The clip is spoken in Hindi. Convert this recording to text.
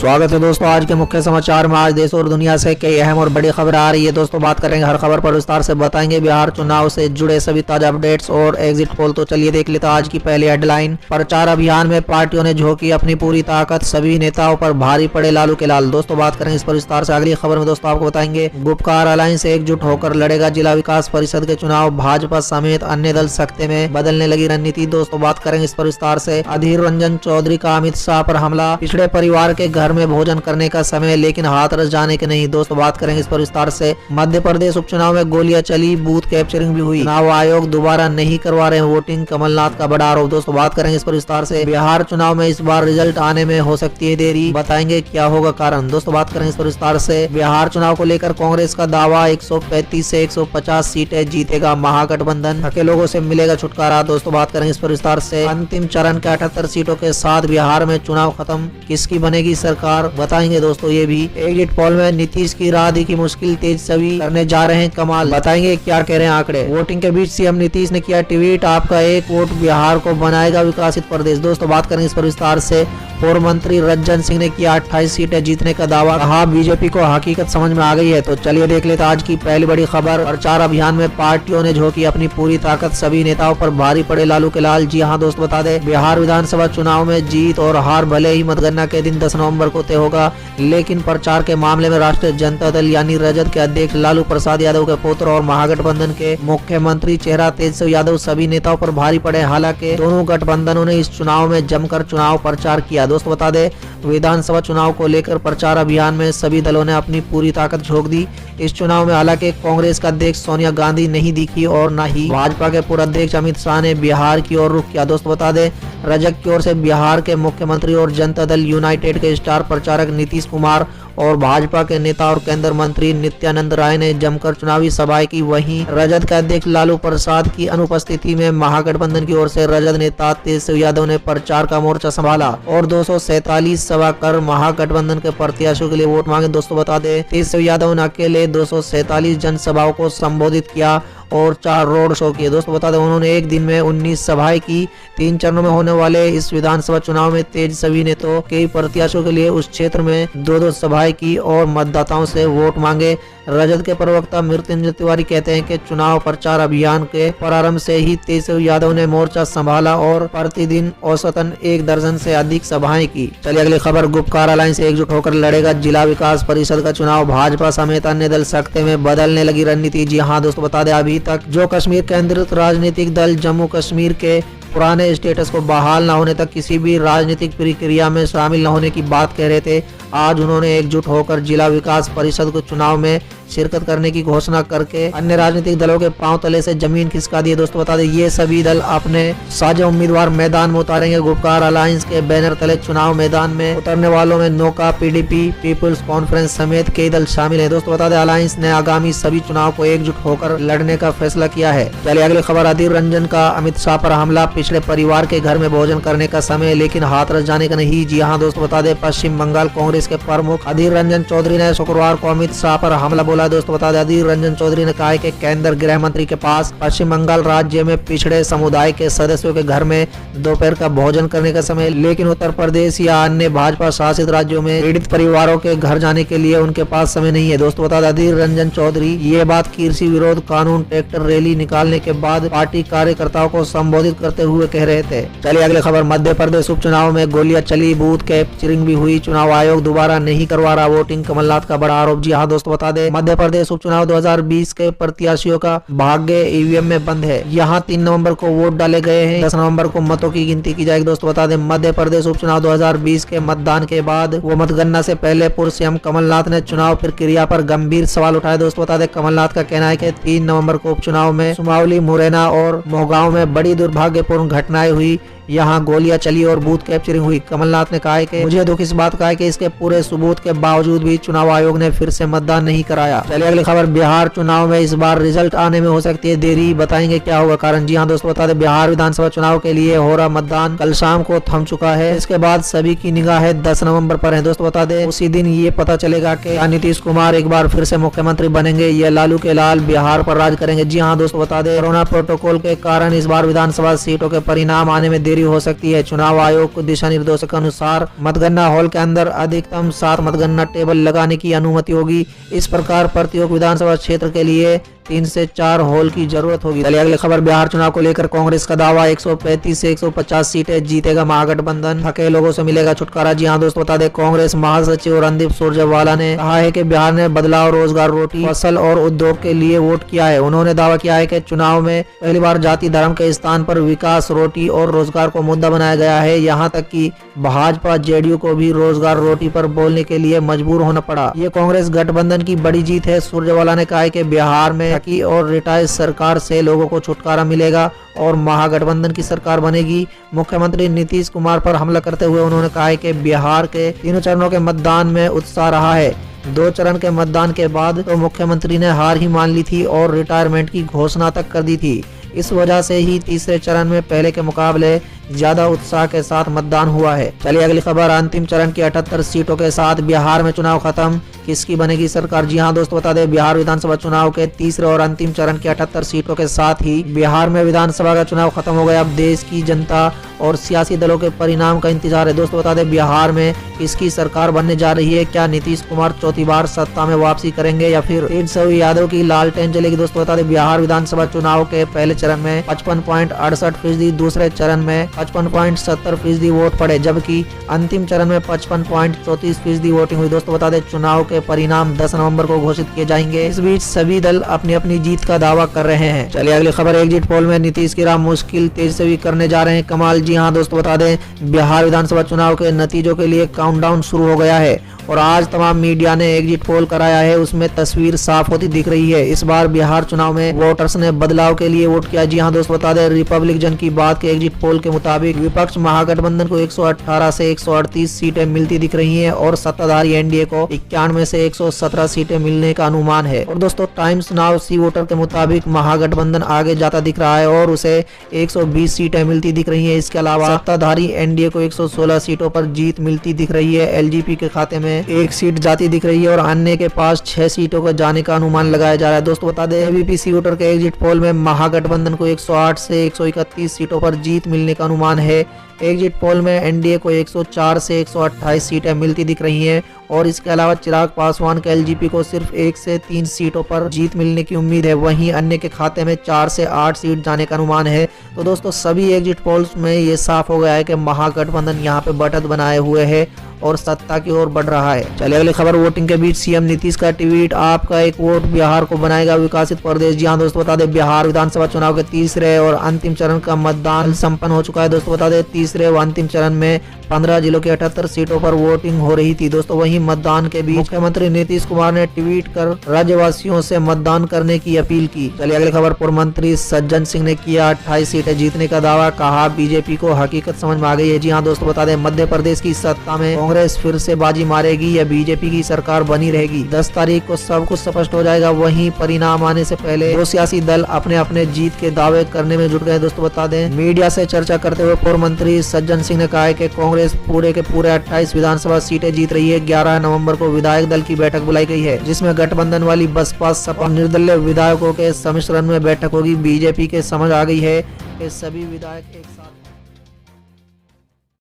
स्वागत है दोस्तों आज के मुख्य समाचार में। आज देश और दुनिया से कई अहम और बड़ी खबर आ रही है दोस्तों। बात करेंगे हर खबर पर विस्तार से बताएंगे बिहार चुनाव से जुड़े सभी ताजा अपडेट्स और एग्जिट पोल। तो चलिए देख लेते हैं आज की पहली हेडलाइन। प्रचार अभियान में पार्टियों ने झोंकी अपनी पूरी ताकत, सभी नेताओं पर भारी पड़े लालू के लाल। दोस्तों बात करेंगे इस पर विस्तार से अगली खबर में। दोस्तों आपको बताएंगे गुपकार अलायंस एकजुट होकर लड़ेगा जिला विकास परिषद के चुनाव, भाजपा समेत अन्य दल सख्ते में, बदलने लगी रणनीति। दोस्तों बात करेंगे इस पर विस्तार से। अधीर रंजन चौधरी का अमित शाह पर हमला, पिछड़े परिवार के घर में भोजन करने का समय लेकिन हाथरस जाने के नहीं। दोस्तों बात करेंगे इस पर विस्तार से। मध्य प्रदेश उपचुनाव में गोलियां चली, बूथ कैप्चरिंग भी हुई, चुनाव आयोग दोबारा नहीं करवा रहे वोटिंग, कमलनाथ का बड़ा आरोप। दोस्तों बात करेंगे इस पर विस्तार से। बिहार चुनाव में इस बार रिजल्ट आने में हो सकती है देरी, बताएंगे क्या होगा कारण। दोस्तों बात करेंगे इस पर विस्तार से। बिहार चुनाव को लेकर कांग्रेस का दावा, 135 से 150 सीटें जीतेगा महागठबंधन, थके लोगों से मिलेगा छुटकारा। दोस्तों बात करेंगे इस पर विस्तार से। अंतिम चरण के 78 सीटों के साथ बिहार में चुनाव खत्म, किसकी बनेगी सरकार, बताएंगे दोस्तों ये भी। एग्जिट पोल में नीतीश की राह की मुश्किल, तेजस्वी करने जा रहे हैं कमाल, बताएंगे क्या कह रहे हैं आंकड़े। वोटिंग के बीच सीएम नीतीश ने किया ट्वीट, आपका एक वोट बिहार को बनाएगा विकसित प्रदेश। दोस्तों बात करेंगे इस पर विस्तार से। पूर्व मंत्री रज्जन सिंह ने किया 28 सीटें जीतने का दावा, कहा बीजेपी को हकीकत समझ में आ गई है। तो चलिए देख लेते आज की पहली बड़ी खबर। प्रचार अभियान में पार्टियों ने झोंकी अपनी पूरी ताकत, सभी नेताओं पर भारी पड़े लालू के लाल। जी हां दोस्तों बता दें, बिहार विधानसभा चुनाव में जीत और हार भले ही मतगणना के दिन 10 नवंबर को तय होगा, लेकिन प्रचार के मामले में राष्ट्रीय जनता दल यानी राजद के अध्यक्ष लालू प्रसाद यादव के पुत्र और महागठबंधन के मुख्यमंत्री चेहरा तेजस्वी यादव सभी नेताओं पर भारी पड़े। हालांकि दोनों गठबंधनों ने इस चुनाव में जमकर चुनाव प्रचार किया। दोस्तों बता दें, विधानसभा चुनाव को लेकर प्रचार अभियान में सभी दलों ने अपनी पूरी ताकत झोंक दी। इस चुनाव में हालांकि कांग्रेस का अध्यक्ष सोनिया गांधी नहीं दिखी और न ही भाजपा के पूर्व अध्यक्ष अमित शाह ने बिहार की ओर रुख किया। दोस्तों बता दें, राजग की ओर से बिहार के मुख्यमंत्री और जनता दल यूनाइटेड के स्टार प्रचारक नीतीश कुमार और भाजपा के नेता और केंद्रीय मंत्री नित्यानंद राय ने जमकर चुनावी सभाएं की। वहीं राजद के अध्यक्ष लालू प्रसाद की अनुपस्थिति में महागठबंधन की ओर से राजद नेता तेजस्वी यादव ने प्रचार का मोर्चा संभाला और 247 सभा कर महागठबंधन के प्रत्याशियों के लिए वोट मांगे। दोस्तों बता दें, तेजस्वी यादव ने अकेले 247 जनसभाओं को संबोधित किया और 4 रोड शो किए। दोस्तों बता दें, उन्होंने एक दिन में 19 सभाएं की। 3 चरणों में होने वाले इस विधानसभा चुनाव में तेजस्वी ने तो कई प्रत्याशियों के लिए उस क्षेत्र में 2-2 सभाएं की और मतदाताओं से वोट मांगे। राजद के प्रवक्ता मृत्युंजय तिवारी कहते हैं कि चुनाव प्रचार अभियान के प्रारंभ से ही तेजस्वी यादव ने मोर्चा संभाला और प्रतिदिन औसतन 1 दर्जन से अधिक सभाएं की। चलिए अगली खबर। गुपकार अलायंस एकजुट होकर लड़ेगा जिला विकास परिषद का चुनाव, भाजपा समेत अन्य दल सख्ते में, बदलने लगी रणनीति। जी हाँ दोस्तों बता दें, अभी तक जो कश्मीर केंद्रित राजनीतिक दल जम्मू कश्मीर के पुराने स्टेटस को बहाल न होने तक किसी भी राजनीतिक प्रक्रिया में शामिल न होने की बात कह रहे थे, आज उन्होंने एकजुट होकर जिला विकास परिषद को चुनाव में शिरकत करने की घोषणा करके अन्य राजनीतिक दलों के पांव तले से जमीन खिसका दी। दोस्तों बता दें, ये सभी दल अपने साझा उम्मीदवार मैदान में उतारेंगे। गुपकार अलायंस के बैनर तले चुनाव मैदान में उतरने वालों में नौका, पीडीपी, पीपुल्स कॉन्फ्रेंस समेत कई दल शामिल हैं। दोस्तों बता दें, अलायंस ने आगामी सभी चुनाव को एकजुट होकर लड़ने का फैसला किया है। चलिए अगली खबर। अधीर रंजन का अमित शाह पर हमला, पिछड़े परिवार के घर में भोजन करने का समय लेकिन हाथरस जाने का नहीं। जी हाँ दोस्तों बता दें, पश्चिम बंगाल कांग्रेस के प्रमुख अधीर रंजन चौधरी ने शुक्रवार को अमित शाह पर हमला बोला। दोस्तों बता दें, अधीर रंजन चौधरी ने कहा है कि केंद्रीय गृह मंत्री के पास पश्चिम बंगाल राज्य में पिछड़े समुदाय के सदस्यों के घर में दोपहर का भोजन करने का समय, लेकिन उत्तर प्रदेश या अन्य भाजपा शासित राज्यों में पीड़ित परिवारों के घर जाने के लिए उनके पास समय नहीं है। दोस्तों बता दें, अधीर रंजन चौधरी ये बात कृषि विरोध कानून ट्रैक्टर रैली निकालने के बाद पार्टी कार्यकर्ताओं को संबोधित करते हुए कह रहे थे। चलिए अगली खबर। मध्य प्रदेश उपचुनाव में गोलियां चली, बूथ कैप्चरिंग भी हुई, चुनाव आयोग दोबारा नहीं करवा रहा वोटिंग, कमलनाथ का बड़ा आरोप। जी हाँ दोस्तों बता दें, मध्य प्रदेश उपचुनाव 2020 के प्रत्याशियों का भाग्य ईवीएम में बंद है। यहाँ 3 नवंबर को वोट डाले गए हैं, 10 नवंबर को मतों की गिनती की जाएगी। दोस्तों बता दें, मध्य प्रदेश उपचुनाव 2020 के मतदान के बाद वो मतगणना से पहले पूर्व सीएम कमलनाथ ने चुनाव प्रक्रिया पर गंभीर सवाल उठाए। दोस्तों बता दें, कमलनाथ का कहना है कि 3 नवंबर को उपचुनाव में सुमावली, मुरैना और मोहगांव में बड़ी दुर्भाग्यपूर्ण घटनाएं हुई, यहाँ गोलियां चली और बूथ कैप्चरिंग हुई। कमलनाथ ने कहा है कि मुझे दुख इस बात का है कि इसके पूरे सबूत के बावजूद भी चुनाव आयोग ने फिर से मतदान नहीं कराया। चलिए अगली खबर। बिहार चुनाव में इस बार रिजल्ट आने में हो सकती है देरी, बताएंगे क्या होगा कारण। जी हाँ दोस्तों बता दें, बिहार विधानसभा चुनाव के लिए हो रहा मतदान कल शाम को थम चुका है। इसके बाद सभी की निगाह 10 नवंबर पर है। दोस्तों बता दें, उसी दिन ये पता चलेगा कि नीतीश कुमार एक बार फिर से मुख्यमंत्री बनेंगे या लालू के लाल बिहार पर राज करेंगे। जी हाँ दोस्तों बता दें, कोरोना प्रोटोकॉल के कारण इस बार विधानसभा सीटों के परिणाम आने में देरी देरी हो सकती है। चुनाव आयोग को दिशा निर्देशों के अनुसार मतगणना हॉल के अंदर अधिकतम 7 मतगणना टेबल लगाने की अनुमति होगी। इस प्रकार प्रत्येक विधानसभा क्षेत्र के लिए 3 से 4 हॉल की जरूरत होगी। चलिए अगली खबर, बिहार चुनाव को लेकर कांग्रेस का दावा, 135 से 150 सीटें जीतेगा महागठबंधन, थके लोगों से मिलेगा छुटकारा। जी हां दोस्तों, बता दें कांग्रेस महासचिव रणदीप सुरजेवाला ने कहा है कि बिहार ने बदलाव, रोजगार, रोटी, फसल और उद्योग के लिए वोट किया है। उन्होंने दावा किया है कि चुनाव में पहली बार जाति धर्म के स्थान पर विकास, रोटी और रोजगार को मुद्दा बनाया गया है। यहाँ तक कि भाजपा जेडीयू को भी रोजगार, रोटी पर बोलने के लिए मजबूर होना पड़ा। ये कांग्रेस गठबंधन की बड़ी जीत है। सुरजेवाला ने कहा है कि बिहार में की और रिटायर्ड सरकार से लोगों को छुटकारा मिलेगा और महागठबंधन की सरकार बनेगी। मुख्यमंत्री नीतीश कुमार पर हमला करते हुए उन्होंने कहा है कि बिहार के तीनों चरणों के मतदान में उत्साह रहा है। 2 चरण के मतदान के बाद तो मुख्यमंत्री ने हार ही मान ली थी और रिटायरमेंट की घोषणा तक कर दी थी। इस वजह से ही तीसरे चरण में पहले के मुकाबले ज्यादा उत्साह के साथ मतदान हुआ है। चलिए अगली खबर, अंतिम चरण की 78 सीटों के साथ बिहार में चुनाव खत्म, किसकी बनेगी सरकार। जी हां दोस्तों, बता दें बिहार विधानसभा चुनाव के तीसरे और अंतिम चरण की 78 सीटों के साथ ही बिहार में विधानसभा का चुनाव खत्म हो गया। अब देश की जनता और सियासी दलों के परिणाम का इंतजार है। दोस्तों बता दें बिहार में किसकी सरकार बनने जा रही है। क्या नीतीश कुमार चौथी बार सत्ता में वापसी करेंगे या फिर तेजस्वी यादव की लालटेन जलेगी। दोस्तों बता दें बिहार विधानसभा चुनाव के पहले चरण में 55.68%, दूसरे चरण में 55.70% वोट पड़े, जबकि अंतिम चरण में 55.34% वोटिंग हुई। दोस्तों बता दें चुनाव के परिणाम 10 नवंबर को घोषित किए जाएंगे। इस बीच सभी दल अपनी अपनी जीत का दावा कर रहे हैं। चलिए अगली खबर, एग्जिट पोल में नीतीश की राह मुश्किल, तेजस्वी करने जा रहे हैं कमाल। जी हां दोस्तों, बता दें बिहार विधानसभा चुनाव के नतीजों के लिए काउंटडाउन शुरू हो गया है और आज तमाम मीडिया ने एग्जिट पोल कराया है। उसमें तस्वीर साफ होती दिख रही है। इस बार बिहार चुनाव में वोटर्स ने बदलाव के लिए वोट किया। जी हां दोस्तों, बता दें रिपब्लिक जन की बात के एग्जिट पोल के मुताबिक विपक्ष महागठबंधन को 118 से 138 सीटें मिलती दिख रही हैं और सत्ताधारी एनडीए को 91 से 117 सीटें मिलने का अनुमान है। और दोस्तों टाइम्स नाउ सी वोटर के मुताबिक महागठबंधन आगे जाता दिख रहा है और उसे 120 सीटें मिलती दिख रही है। इसके अलावा सत्ताधारी एनडीए को 116 सीटों पर जीत मिलती दिख रही है। एलजेपी के खाते में 1 सीट जाती दिख रही है और अन्य के पास 6 सीटों का जाने का अनुमान लगाया जा रहा है। दोस्तों बता दें एबीपी सी वोटर के एग्जिट पोल में महागठबंधन को 108 से 131 सीटों पर जीत मिलने का अनुमान है। एग्जिट पोल में एनडीए को 104 से 128 सीटें मिलती दिख रही हैं और इसके अलावा चिराग पासवान के एलजेपी को सिर्फ 1 से 3 सीटों पर जीत मिलने की उम्मीद है। वहीं अन्य के खाते में 4 से 8 सीट जाने का अनुमान है। तो दोस्तों सभी एग्जिट पोल्स में ये साफ हो गया है कि महागठबंधन यहाँ पे बढ़त बनाए हुए है और सत्ता की ओर बढ़ रहा है। चलिए अगली खबर, वोटिंग के बीच सीएम नीतीश का ट्वीट, आपका एक वोट बिहार को बनाएगा विकसित प्रदेश। जी हाँ दोस्तों, बता दें बिहार विधानसभा चुनाव के तीसरे और अंतिम चरण का मतदान संपन्न हो चुका है। दोस्तों बता दें तीसरे व अंतिम चरण में 15 जिलों की 78 सीटों पर वोटिंग हो रही थी। दोस्तों वहीं मतदान के बीच मुख्यमंत्री नीतीश कुमार ने ट्वीट कर राज्यवासियों से मतदान करने की अपील की। चलिए अगली खबर, पूर्व मंत्री सज्जन सिंह ने किया 28 सीटें जीतने का दावा, कहा बीजेपी को हकीकत समझ में आ गई है। जी हाँ दोस्तों, बता दें मध्य प्रदेश की सत्ता में कांग्रेस फिर से बाजी मारेगी या बीजेपी की सरकार बनी रहेगी, 10 तारीख को सब कुछ स्पष्ट हो जाएगा। वहीं परिणाम आने से पहले दो सियासी दल अपने अपने जीत के दावे करने में जुट गए। दोस्तों बता दें मीडिया से चर्चा करते हुए पूर्व मंत्री सज्जन सिंह ने कहा है कि कांग्रेस पूरे के पूरे 28 विधानसभा सीटें जीत रही है। 11 नवंबर को विधायक दल की बैठक बुलाई गई है जिसमें गठबंधन वाली बसपा, सपा, निर्दलीय विधायकों के सम्मिश्रण में बैठक होगी। बीजेपी के समझ आ गई है कि सभी विधायक एक